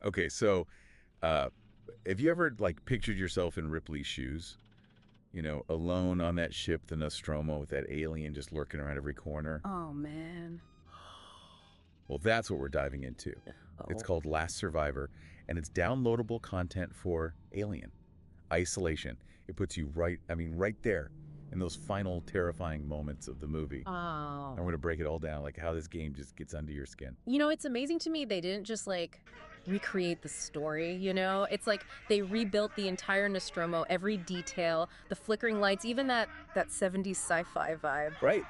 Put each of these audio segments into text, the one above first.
Okay, so uh, have you ever like pictured yourself in Ripley's shoes? You know, alone on that ship, the Nostromo, with that alien just lurking around every corner. Oh, man. Well, that's what we're diving into. It's Oh. called Last Survivor, and it's downloadable content for Alien. Isolation. It puts you right there in those final terrifying moments of the movie. Oh. I'm going to break it all down, like how this game just gets under your skin. You know, it's amazing to me they didn't just, like, recreate the story, you know? It's like they rebuilt the entire Nostromo, every detail, the flickering lights, even that 70s sci-fi vibe. Right.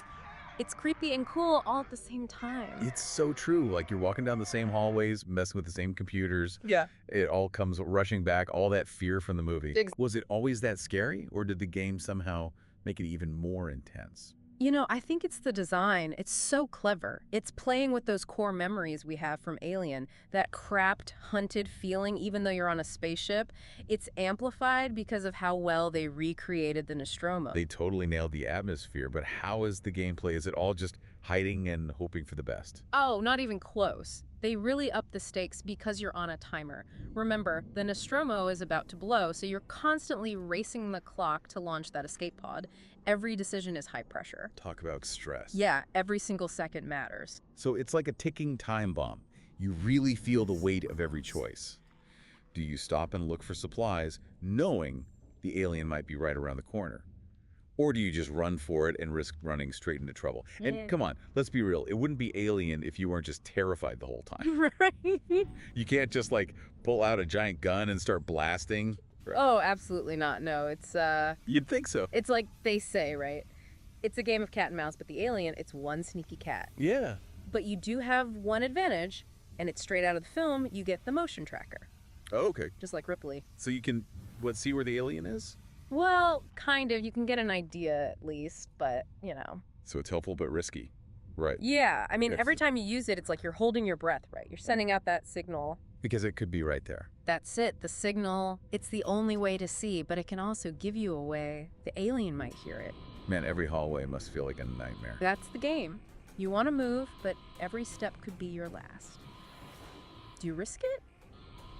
It's creepy and cool all at the same time. It's so true. Like you're walking down the same hallways, messing with the same computers. Yeah. It all comes rushing back, all that fear from the movie. Ex- Was it always that scary, or did the game somehow make it even more intense? You know, I think it's the design. It's so clever. It's playing with those core memories we have from Alien, that crapped, hunted feeling, even though you're on a spaceship. It's amplified because of how well they recreated the Nostromo. They totally nailed the atmosphere, but how is the gameplay? Is it all just hiding and hoping for the best? Oh, not even close. They really up the stakes because you're on a timer. Remember, the Nostromo is about to blow, so you're constantly racing the clock to launch that escape pod. Every decision is high pressure. Talk about stress. Yeah, every single second matters. So it's like a ticking time bomb. You really feel the weight of every choice. Do you stop and look for supplies, knowing the alien might be right around the corner? Or do you just run for it and risk running straight into trouble? Yeah. And come on, let's be real. It wouldn't be Alien if you weren't just terrified the whole time. Right? You can't just like pull out a giant gun and start blasting. Oh, absolutely not. No, You'd think so. it's like they say, right? It's a game of cat and mouse, but the alien, it's one sneaky cat. Yeah. But you do have one advantage, and it's straight out of the film, you get the motion tracker, Oh, okay. just like Ripley. So you can, see where the alien is? Well, kind of. You can get an idea at least, but, you know. So it's helpful but risky. Right. Yeah, I mean, Yes. every time you use it, it's like you're holding your breath, right? You're sending out that signal. Because it could be right there. That's it, the signal. It's the only way to see, but it can also give you away. The alien might hear it. Man, every hallway must feel like a nightmare. That's the game. You want to move, but every step could be your last. Do you risk it?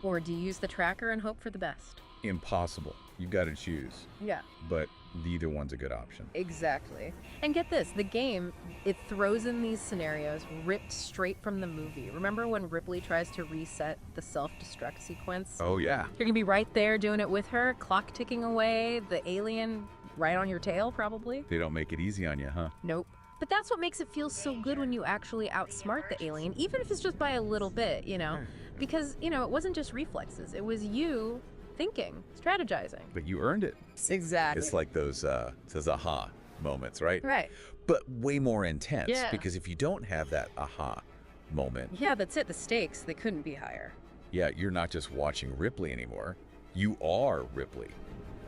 Or do you use the tracker and hope for the best? Impossible. You've got to choose. Yeah. But neither one's a good option. Exactly. And get this, the game, it throws in these scenarios ripped straight from the movie. Remember when Ripley tries to reset the self-destruct sequence? Oh, yeah. You're gonna be right there doing it with her, clock ticking away, the alien right on your tail, probably. They don't make it easy on you, huh? Nope. But that's what makes it feel so good when you actually outsmart the alien, even if it's just by a little bit, you know? Because, you know, it wasn't just reflexes. It was you thinking, strategizing. But you earned it. Exactly. It's like those aha moments, right? Right. But way more intense. Yeah. Because if you don't have that aha moment, Yeah, that's it. The stakes, they couldn't be higher. yeah, you're not just watching Ripley anymore. You are Ripley.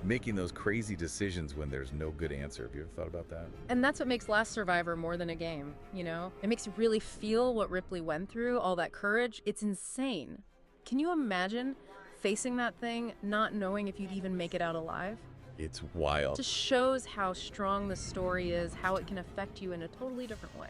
Making those crazy decisions when there's no good answer. Have you ever thought about that? And that's what makes Last Survivor more than a game, you know? It makes you really feel what Ripley went through, all that courage. It's insane. Can you imagine facing that thing, not knowing if you'd even make it out alive? It's wild. Just shows how strong the story is, how it can affect you in a totally different way.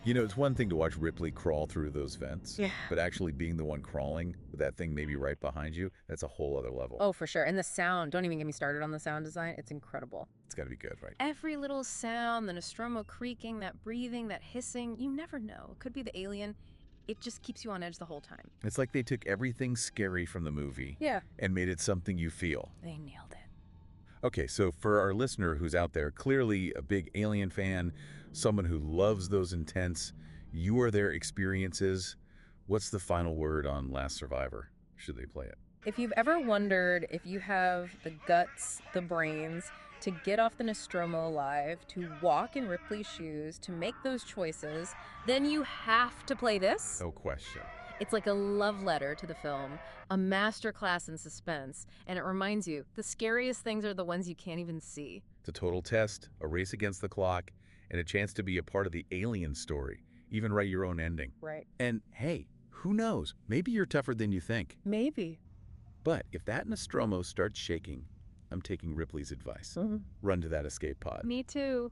You know, it's one thing to watch Ripley crawl through those vents, Yeah. but actually being the one crawling with that thing maybe right behind you, that's a whole other level. Oh, for sure. And the sound, don't even get me started on the sound design. It's incredible. It's got to be good, right? Every little sound, the Nostromo creaking, that breathing, that hissing, you never know. It could be the alien. It just keeps you on edge the whole time. It's like they took everything scary from the movie Yeah. and made it something you feel. They nailed it. Okay, so for our listener who's out there, clearly a big Alien fan, someone who loves those intense, you are their experiences. What's the final word on Last Survivor? Should they play it? If you've ever wondered if you have the guts, the brains, to get off the Nostromo alive, to walk in Ripley's shoes, to make those choices, then you have to play this. No question. It's like a love letter to the film, a masterclass in suspense, and it reminds you the scariest things are the ones you can't even see. It's a total test, a race against the clock, and a chance to be a part of the Alien story, even write your own ending. Right. And hey, who knows? Maybe you're tougher than you think. Maybe. But if that Nostromo starts shaking, I'm taking Ripley's advice. Run to that escape pod. Me too.